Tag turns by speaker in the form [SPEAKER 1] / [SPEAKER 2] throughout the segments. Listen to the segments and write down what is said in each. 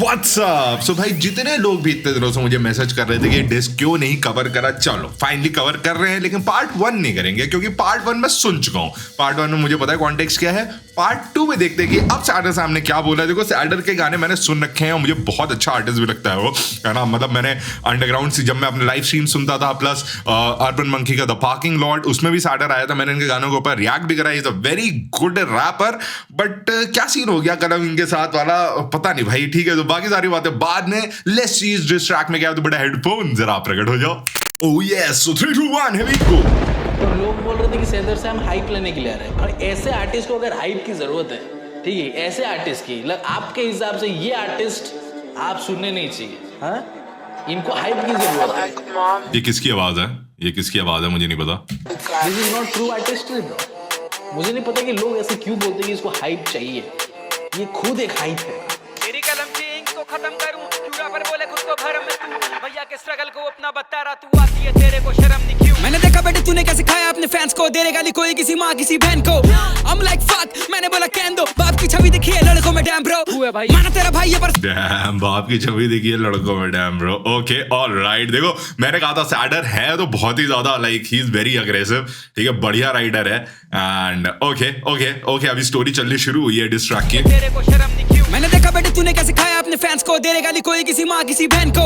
[SPEAKER 1] WhatsApp. सो भाई जितने लोग भी इतने दिनों से मुझे मैसेज कर रहे थे कि डिस्क क्यों नहीं कवर करा, चलो फाइनली कवर कर रहे हैं, लेकिन पार्ट 1 नहीं करेंगे क्योंकि पार्ट 1 मैं सुन चुका हूं। पार्ट 1 में मुझे पता है कॉन्टेक्स्ट क्या है। पार्ट 2 में देखते हैं कि अब सैडर सामने क्या बोला है। देखो सैडर के गाने मैंने सुन रखे हैं और मुझे बहुत अच्छा आर्टिस्ट भी लगता है वो, है ना। मतलब मैंने अंडरग्राउंड से जब मैं अपने लाइव स्ट्रीम सुनता था, प्लस अर्बन मंकी का द पार्किंग लॉट, उसमें भी सैडर आया था, मैंने इनके गानों के ऊपर रिएक्ट भी करा। Is a very good wrapper, but क्या सीन हो गया कलम इनके साथ वाला पता नहीं भाई। ठीक है, तो बाकी सारी बातें बाद में। लेट्स सी इस डिस ट्रैक में क्या है, तो बड़ा हेडफोन जरा प्रकट हो जाओ। Oh yes, so 3 2 1 here we go.
[SPEAKER 2] तो लोग बोल रहे थे कि सैदर से हम हाइप लेने के लिए आ रहे हैं, और ऐसे आर्टिस्ट को अगर हाइप की जरूरत है, ठीक है, ऐसे आर्टिस्ट की, आपके हिसाब से ये आर्टिस्ट आप सुनने नहीं चाहिए, हाँ? इनको हाइप की जरूरत है।
[SPEAKER 1] ये किसकी आवाज है? ये किसकी आवाज है? मुझे नहीं पता।
[SPEAKER 2] This is not true artistry bro. मुझे नहीं पता कि लोग ऐसे क्यों बोलते हैं कि इसको हाइप चाहिए। ये खुद एक हाइप है।
[SPEAKER 3] मेरी कलम की इंक को खत्म करूं, चूड़ा पर बोले खुद को भरम में तू भैया के स्ट्रगल को अपना बता रहा, तू आती है तेरे को शर्म नहीं क्यों?
[SPEAKER 4] मैंने देखा बेटे तूने कैसे खाया अपने फैंस को, दे गाली कोई किसी माँ किसी बहन को। I'm like fuck, मैंने बोला कैन दो, बाप की छवि देखी है लड़कों में डैम ब्रो।
[SPEAKER 3] हुआ भाई
[SPEAKER 4] माना तेरा भाई है पर
[SPEAKER 1] डैम, बाप की छवि देखी है लड़कों में डैम ब्रो। ओके ऑलराइट, देखो मैंने कहा था सैडर है तो बहुत ही ज्यादा like he is very aggressive, ठीक है, बढ़िया राइडर है। एंड ओके ओके ओके, अभी स्टोरी चलनी शुरू हुई है डिस ट्रैक की।
[SPEAKER 3] तेरे को शर्म नहीं क्यों?
[SPEAKER 4] मैंने देखा बेटे तूने कैसे खाया अपने फैंस को, दे गाली कोई किसी माँ किसी बहन को।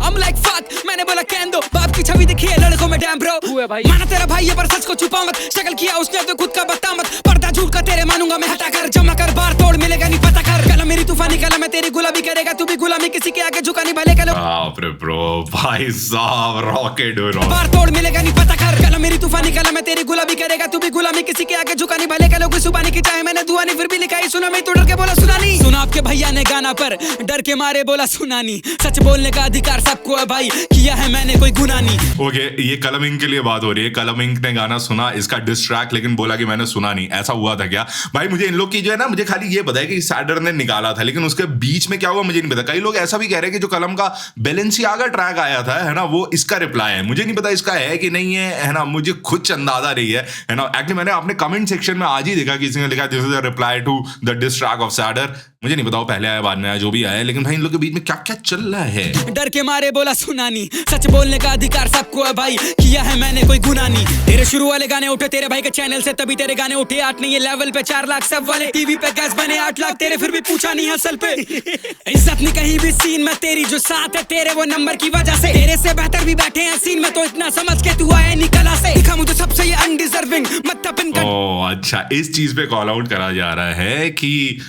[SPEAKER 4] I'm like fuck, मैंने बोला कैन दो, बाप की छवि देखी है लड़कों में डैम ब्रो।
[SPEAKER 3] हुआ भाई
[SPEAKER 4] माना तेरा भाई है पर सच को छुपा मत, शक्ल किया उसने तो खुद का बता मत, पर्दा झूठ का तेरे मानूंगा मैं हटा कर, जमा कर बार तोड़ मिलेगा नहीं पता कर। कलम मेरी तूफानी कलम है, तेरी गुलामी करेगा तू भी गुलामी, किसी के आगे झुका नहीं भले कलम।
[SPEAKER 1] बाप रे ब्रो, भाई साहब रॉकेट हो रहा।
[SPEAKER 4] बार तोड़ मिलेगा नहीं पता कर। कलम मेरी तूफानी कलम है, तेरी गुलामी करेगा तू भी गुलामी, किसी के आगे झुका नहीं भले कलम। कोई सुबानी की चाहे मैंने दुआ नहीं फिर भी लिखा ही सुना मैं, तो डर के बोला सुना नहीं। सुना आपके भैया ने गाना पर डर के मारे बोला सुना नहीं, सच बोलने का अधिकार सबको है भाई, किया है मैंने कोई गुनाह नहीं।
[SPEAKER 1] ओके ये कलम इंक के लिए बात हो रही है। कलम इंक ने गाना सुना, इसका डिस ट्रैक, लेकिन बोला कि मैंने सुना नहीं। ऐसा हुआ था क्या भाई? मुझे इन लोग की जो है ना, मुझे खाली ये पता है कि सैडर ने निकाला था, लेकिन उसके बीच में क्या हुआ मुझे नहीं पता। कई लोग ऐसा भी कह रहे हैं कि जो कलम का बैलेंसियागा ट्रैक आया था, है ना, वो इसका रिप्लाई है। मुझे नहीं पता इसका है कि नहीं है ना, मुझे खुद अंदाजा रही है ना। एक्चुअली मैंने अपने कमेंट सेक्शन में आज ही देखा किसी ने लिखा this is a reply to the diss track of sadder. मुझे नहीं बताओ पहले आया बाद में आया, जो भी आया, लेकिन भाई इन लोग के बीच में क्या क्या चल रहा है।
[SPEAKER 4] डर के मारे बोला सुना नहीं, सच बोलने का अधिकार सबको है भाई, किया है मैंने कोई गुनाह नहीं। तेरे शुरू वाले गाने उठे तेरे भाई के चैनल से, तभी तेरे गाने उठे 8 नहीं, ये लेवल पे 4 लाख सब वाले। टीवी पे गैस बने 8 लाख तेरे, फिर भी पूछा नहीं असल पे। इज्जत नहीं कहीं भी सीन में तेरी, जो साथ है तेरे वो नंबर की वजह से। तेरे से बेहतर भी बैठे हैं सीन में, तो इतना समझ के तू आया निकला से। दिखा मुझे सबसे ये अनडिजर्विंग मतलब इनका।
[SPEAKER 1] ओह अच्छा, इस चीज पे कॉल आउट करा जा रहा है कि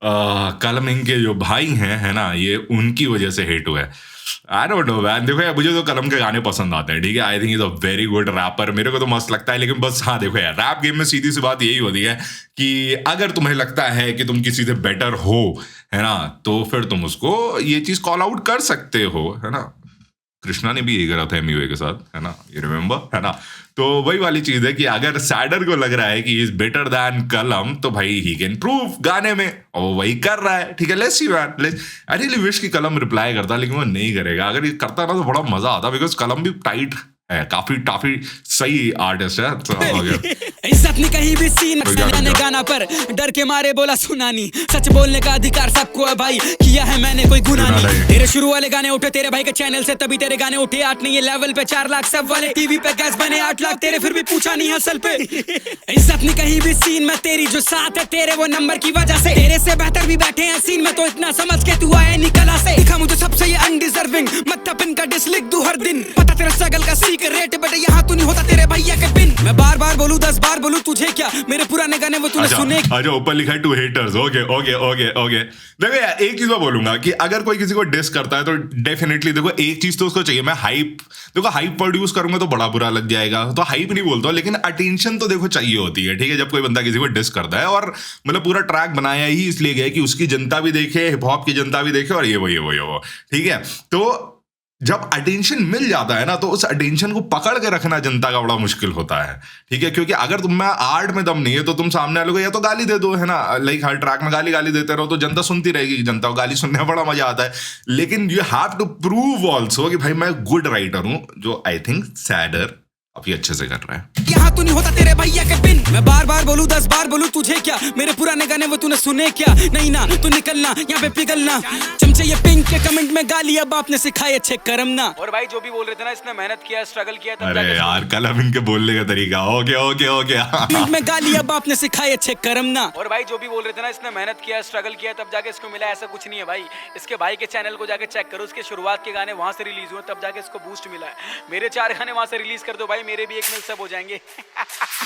[SPEAKER 1] कलम इंक के जो भाई हैं, है ना, ये उनकी वजह से हिट हुआ है। I don't know man. देखो यार, मुझे तो कलम के गाने पसंद आते हैं, ठीक है। I think is a very good wrapper, मेरे को तो मस्त लगता है। लेकिन बस हाँ देखो यार, रैप गेम में सीधी सी बात यही होती है कि अगर तुम्हें लगता है कि तुम किसी से बेटर हो, है ना, तो फिर तुम उसको ये चीज कॉल आउट कर सकते हो, है ना। कृष्णा ने भी यही करा था एमयूए के साथ, है ना, ये रिमेंबर, है ना। तो वही वाली चीज है कि अगर सैडर को लग रहा है कि इज बेटर दैन कलम, तो भाई ही कैन प्रूव गाने में, और वो वही कर रहा है, ठीक है। Let's see man, let's. I really wish कि कलम रिप्लाई करता, लेकिन वो नहीं करेगा। अगर ये करता ना तो बड़ा मजा आता, बिकॉज कलम भी टाइट है, काफी सही आर्टिस्ट है।
[SPEAKER 4] इज्जत नहीं कहीं भी सीन ने गाना पर डर के मारे बोला सुना नहीं, सच बोलने का अधिकार सबको है भाई, किया है मैंने कोई गुनाह नहीं। तेरे शुरू वाले गाने उठे तेरे भाई के चैनल से, तभी तेरे गाने उठे 8 नहीं, ये लेवल पे 4 लाख सब वाले। टीवी पे गैस बने 8 लाख तेरे, फिर भी पूछा नहीं असल पे। इज्जत नहीं कहीं भी सीन में तेरी, जो साथ है तेरे वो नंबर की वजह से। तेरे से बेहतर भी बैठे हैं सीन में, तो इतना समझ के तू आया निकला से। दिखा मुझे सबसे ये अनडिजर्विंग मतलब इनका डिस लिख दूं हर दिन, पता तेरा स्ट्रगल का सीक्रेट बेटे, यहाँ तू नहीं होता तेरे भैया के पिन। मैं बार बार बोलूं 10 बार बोलूं तुझे क्या, मेरे पुराने गाने वो तूने सुने।
[SPEAKER 1] अच्छा ऊपर लिखा है to haters. Okay okay okay okay. देखो यार, एक चीज मैं बोलूंगा कि अगर कोई किसी को डिस करता है तो डेफिनेटली देखो एक चीज तो उसको चाहिए। मैं हाइप, देखो हाइप प्रोड्यूस करूंगा तो बड़ा बुरा लग जाएगा, तो हाइप नहीं बोलता, लेकिन अटेंशन तो देखो चाहिए होती है, ठीक है। जब कोई बंदा किसी को डिस करता है, और मतलब पूरा ट्रैक बनाया ही इसलिए गया कि उसकी जनता भी देखे, हिप हॉप की जनता भी देखे, और ये वो, ठीक है। तो जब अटेंशन मिल जाता है ना, तो उस अटेंशन को पकड़ के रखना जनता का बड़ा मुश्किल होता है, ठीक है। क्योंकि अगर तुम में आर्ट में दम नहीं है, तो तुम सामने वाले को या तो गाली दे दो, है ना, लाइक हर ट्रैक में गाली देते रहो, तो जनता सुनती रहेगी। जनता को गाली सुनने में बड़ा मजा आता है, लेकिन you have to prove also कि भाई मैं गुड राइटर हूं, जो आई थिंक सैडर अभी अच्छे से कर रहा है।
[SPEAKER 4] यहाँ तू नहीं होता तेरे भैया के पिन। मैं बार बार बोलूं 10 बार बोलूं तुझे क्या, मेरे पुराने गाने वो तूने सुने क्या। नहीं ना तू निकलना यहाँ पे पिघलना, चमचे ये पिंक इनके कमेंट में गाली अब आपने सिखाई अच्छे कर्म ना।
[SPEAKER 3] और भाई जो भी बोल रहे थे ना इसने मेहनत किया स्ट्रगल किया तब
[SPEAKER 1] अरे
[SPEAKER 3] जाके
[SPEAKER 1] यार कलम इनके बोलने का तरीका ओके ओके ओके
[SPEAKER 4] कमेंट में गाली अब आपने सिखाई अच्छे कर्म ना।
[SPEAKER 3] और भाई जो भी बोल रहे थे ना इसने मेहनत किया स्ट्रगल किया तब जाके इसको मिला, ऐसा कुछ नहीं है भाई। इसके भाई के चैनल को जाके चेक करो, उसके शुरुआत के गाने वहां से रिलीज हुए तब जाके इसको बूस्ट मिला है। मेरे 4 गाने वहां से रिलीज कर दो भाई, मेरे भी 1 मिल सब हो जाएंगे।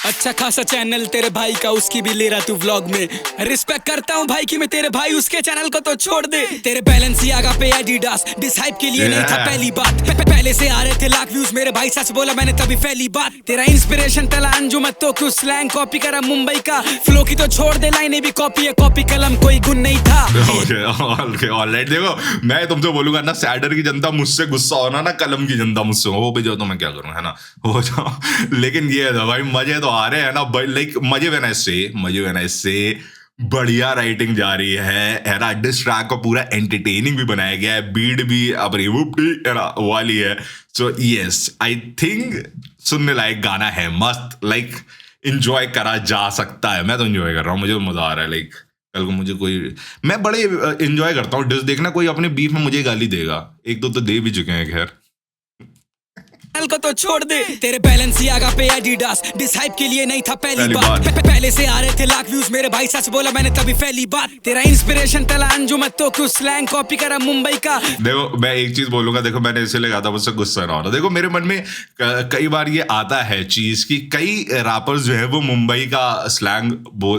[SPEAKER 4] अच्छा खासा चैनल तेरे भाई का, उसकी भी ले रहा तू व्लॉग में। रिस्पेक्ट करता हूँ भाई कि मैं तेरे भाई, उसके चैनल को तो छोड़ दे। तेरे बैलेंसियागा पे एडिडास डिसाइप के लिए नहीं था पहली बात। पहले से आ रहे थे लाख व्यूज मेरे भाई, सच बोला मैंने तभी फैली बात। तेरा इंस्पिरेशन तला अंजुम तो कुछ स्लैंग कॉपी करा मुंबई का, फ्लो की तो छोड़ दे लाइनें भी कॉपी है, कॉपी कलम कोई गुण नहीं था।
[SPEAKER 1] Okay alright. देखो मैं तुमसे बोलूंगा ना, सैडर की जनता मुझसे गुस्सा होना ना, कलम की जनता मुझसे हो भी जाओ तो मैं क्या करूं, है ना, हो जाओ। लेकिन ये है भाई मजे तो आ रहे हैं ना भाई, लाइक मजे वेन आई से बढ़िया राइटिंग जा रही है ना। डिस ट्रैक को पूरा एंटरटेनिंग भी बनाया गया है, बीट भी अब है ना वाली है। सो यस आई थिंक सुनने लायक गाना है, मस्त, लाइक एंजॉय करा जा सकता है। मैं तो एंजॉय कर रहा हूँ, मुझे तो मजा आ रहा है। लाइक कल को मुझे कोई, मैं बड़े एंजॉय करता हूँ डिस देखना। कोई अपने बीफ में मुझे गाली देगा, 1-2 तो दे भी चुके हैं खैर,
[SPEAKER 4] को तो छोड़ दे। तेरे बैलेंसियागा पे एडिडास डिसाइप के लिए नहीं था पहली बात। पहले से आ रहे थे लाख व्यूज मेरे भाई, सच बोला मैंने तभी फैली बात। तेरा इंस्पिरेशन तला अंजुम तो कुछ स्लैंग कॉपी करा मुंबई का।
[SPEAKER 1] देखो मैं एक चीज बोलूंगा, देखो मैंने इसलिए कहा था मुझसे गुस्सा ना होना। देखो मेरे मन में कई बार ये आता है चीज की, कई रैपर्स जो है वो मुंबई का स्लैंग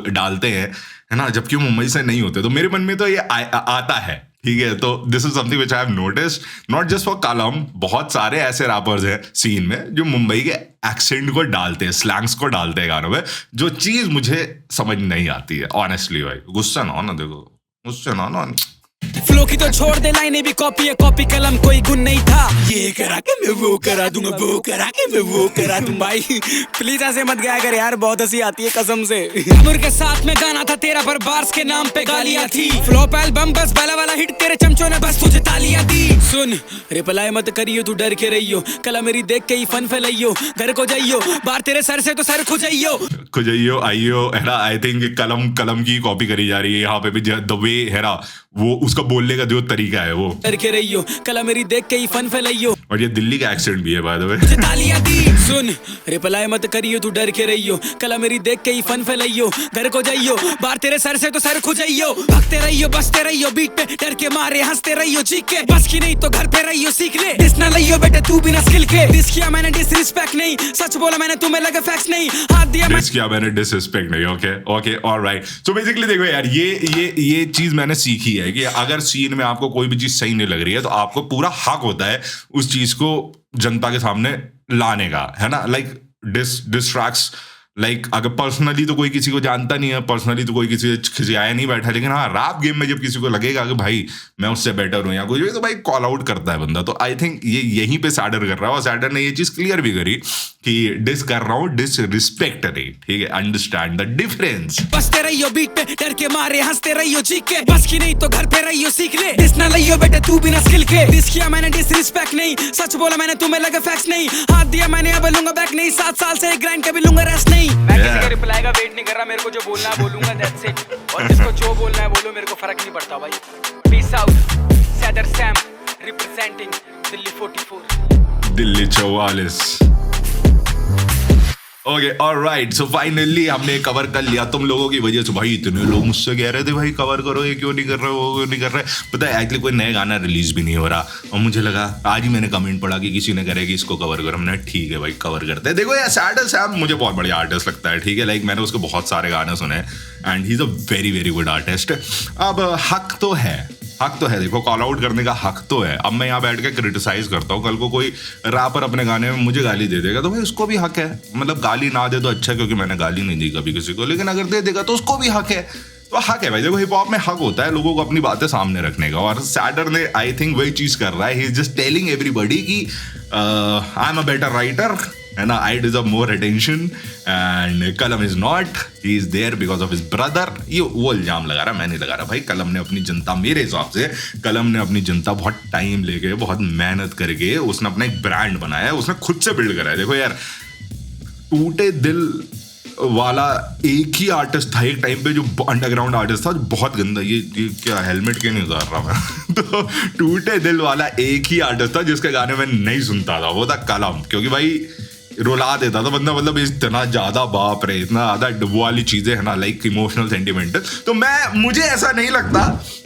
[SPEAKER 1] डालते हैं, है ना, जबकि मुंबई से नहीं होते। तो मेरे मन में तो ये आता है, ठीक है। तो this is something which I have noticed, not just for कलम। बहुत सारे ऐसे रैपर्स हैं सीन में जो मुंबई के एक्सेंट को डालते हैं, स्लैंग्स को डालते हैं गानों में, जो चीज मुझे समझ नहीं आती है ऑनेस्टली। भाई गुस्सा ना हो ना, देखो गुस्सा ना हो ना।
[SPEAKER 4] फ्लो की तो छोड़ दे लाइनें भी कॉपी है, कॉपी कलम कोई गुण नहीं था। ये करा के मैं वो करा दूंगा, वो करा के मैं वो करा दूं। भाई प्लीज ऐसे मत गाया कर यार, बहुत हंसी आती है कसम से। अमर के साथ में गाना था तेरा, पर बार्स के नाम पे गालियां थी। फ्लॉप एल्बम बस बाला वाला हिट, तेरे चमचों ने बस तुझे तालियां दी। सुन रिप्लाई मत करियो, तू डर के रहियो, कल मेरी देख के ही फन फैलाइयो। घर को जाइयो, बाहर तेरे सर से तो सर खुजाइयो
[SPEAKER 1] आइयो, है ना। आई थिंक कलम की कॉपी करी जा रही है यहाँ पे भी, द वे है ना, वो उसका बोलने का जो तरीका है वो।
[SPEAKER 4] डर के रहियो, कल मेरी देख के ही फन फैलाइयो।
[SPEAKER 1] और ये दिल्ली का एक्सेंट भी है बाय द वे।
[SPEAKER 4] तालियां दी। सुन रिप्लाई मत करियो, तू डर के रहियो, कल मेरी देख के ही फन फैलाइयो। घर को जाइयो, बाहर तेरे सर से तो सर खुजाइयो। भगते रहियो, बसते रहियो, बीट पे डर के मारे हंसते रहियो, चीख के। बस की नहीं तो घर पे रहियो, सीख ले। डिस ना लियो बेटे तू बिना स्किल के। डिस किया मैंने डिसरिस्पेक्ट नहीं, सच बोला मैंने तुम्हें लगे फैक्ट्स नहीं। हाथ दिया
[SPEAKER 1] डिस किया मैंने डिसरिस्पेक्ट नहीं। Okay alright. सो बेसिकली देखो यार, ये चीज मैंने सीखी है कि अगर सीन में आपको कोई भी चीज सही नहीं लग रही है तो आपको पूरा हक होता है उस चीज को जनता के सामने लाने का, है ना। लाइक डिस्ट्रैक्ट्स, लाइक अगर पर्सनली तो कोई किसी को जानता नहीं है, पर्सनली तो कोई किसी से खिसियाया नहीं बैठा, लेकिन हाँ रैप गेम में जब किसी को लगेगा कि भाई मैं उससे बेटर हूँ या कुछ भी, तो भाई कॉल आउट करता है बंदा। तो आई थिंक ये यहीं पे सैडर कर रहा है, और सैडर ने ये चीज क्लियर भी करी कि डिस कर रहा हूँ, डिसरिस्पेक्ट नहीं, ठीक है, अंडरस्टैंड द डिफरेंस।
[SPEAKER 4] बसते रहियो, बीट पे डर के मारे हंसते रहियो, चीख के। बस की नहीं तो घर पे रहियो, सीख ले। डिस ना लियो बेटे तू बिना स्किल के। डिस किया मैंने डिसरिस्पेक्ट नहीं, सच बोला मैंने तुम्हें लगे फैक्ट्स नहीं। हाथ दिया मैंने अब लूंगा बैक नहीं, 7 साल से ग्राइंड कभी लूंगा रेस्ट नहीं।
[SPEAKER 3] मैं किसी के रिप्लाई का वेट नहीं कर रहा, मेरे को जो बोलना है बोलूंगा, दैट्स इट। और जिसको जो बोलना है बोलो, मेरे को फर्क नहीं पड़ता भाई। Peace out, sadder Sam representing Delhi 44,
[SPEAKER 1] Delhi 44। Okay alright, so finally हमने कवर कर लिया तुम लोगों की वजह से। भाई इतने लोग मुझसे कह रहे थे भाई कवर करो, ये क्यों नहीं कर रहे, वो क्यों नहीं कर रहे। पता है एक्चुअली कोई नया गाना रिलीज भी नहीं हो रहा, और मुझे लगा आज ही मैंने कमेंट पढ़ा कि किसी ने करे कि इसको कवर करो। हमने ठीक है भाई कवर करते हैं। देखो यार सैडर सैम मुझे बहुत बढ़िया आर्टिस्ट लगता है, ठीक है। लाइक मैंने उसके बहुत सारे गाने सुने and he is a very very good artist. अब हक तो है, देखो कॉल आउट करने का हक तो है। अब मैं यहाँ बैठ के क्रिटिसाइज करता हूँ, कल को कोई रैपर अपने गाने में मुझे गाली दे देगा तो भाई उसको भी हक है। मतलब गाली ना दे तो अच्छा, क्योंकि मैंने गाली नहीं दी कभी किसी को, लेकिन अगर दे देगा तो उसको भी हक है। तो हक है भाई, देखो हिप हॉप में हक होता है लोगों को अपनी बातें सामने रखने का, और सैडर ने आई थिंक वही चीज कर रहा है। He is just telling everybody कि I am a better writer, है ना, I deserve more attention and Kalam is not, he is there because of his brother. ये वो इल्जाम लगा रहा, मैं नहीं लगा रहा भाई। कलम ने अपनी जनता, मेरे हिसाब से कलम ने अपनी जनता बहुत टाइम लेके, बहुत मेहनत करके उसने अपना एक ब्रांड बनाया है, उसने खुद से बिल्ड करा है। देखो यार, टूटे दिल वाला एक ही आर्टिस्ट था एक टाइम पे, जो अंडरग्राउंड आर्टिस्ट था, जो बहुत गंदा, ये क्या हेलमेट क्यों नहीं उतार रहा मैं तो टूटे दिल वाला एक ही आर्टिस्ट था जिसके गाने मैं नहीं सुनता था, वो था कलम। क्योंकि भाई रुला देता था बंदा, मतलब इतना ज्यादा, बाप रे, इतना ज्यादा वो वाली चीजें है ना, लाइक इमोशनल सेंटिमेंटल। तो मुझे ऐसा नहीं लगता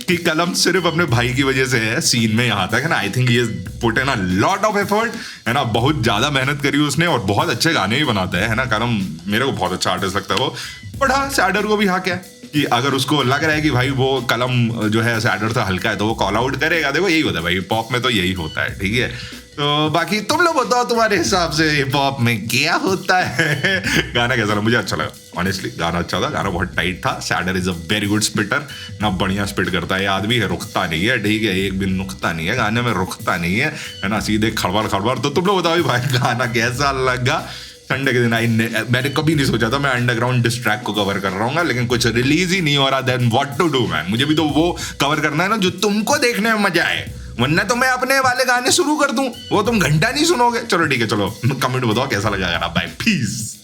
[SPEAKER 1] कि कलम सिर्फ अपने भाई की वजह से है सीन में यहाँ तक, है ना। आई थिंक ये put in a lot of effort, है ना, बहुत ज्यादा मेहनत करी उसने, और बहुत अच्छे गाने भी बनाता है ना कलम। मेरे को बहुत अच्छा आर्टिस्ट लगता है वो। बट हाँ, सैडर को भी हाँ क्या कि अगर उसको लग रहा है कि भाई वो कलम जो है सैडर था हल्का है, तो वो कॉल आउट करेगा। देखो यही होता है भाई, पॉप में तो यही होता है, ठीक है। तो बाकी तुम लोग बताओ तुम्हारे हिसाब से हिप हॉप में क्या होता है। गाना कैसा लगा? मुझे अच्छा लगा ऑनेस्टली, गाना अच्छा था, गाना बहुत टाइट था। सैडर is a very good spitter ना, बढ़िया स्पिट करता है ये आदमी, है रुकता नहीं है, ठीक है, एक भी नुकता नहीं है गाने में, रुकता नहीं है ना, सीधे खड़बड़ खड़बड़। तो तुम लोग बताओ भाई गाना कैसा लगा। संडे के दिन मैंने कभी नहीं सोचा था मैं अंडरग्राउंड डिस्ट्रैक को कवर कर रहा हूँ, लेकिन कुछ रिलीज ही नहीं हो रहा, then what to do man. मुझे भी तो वो कवर करना है ना जो तुमको देखने में मजा आए, वरना तो मैं अपने वाले गाने शुरू कर दूं, वो तुम घंटा नहीं सुनोगे। चलो ठीक है, चलो कमेंट बताओ कैसा लगा गाना। Bye, piece.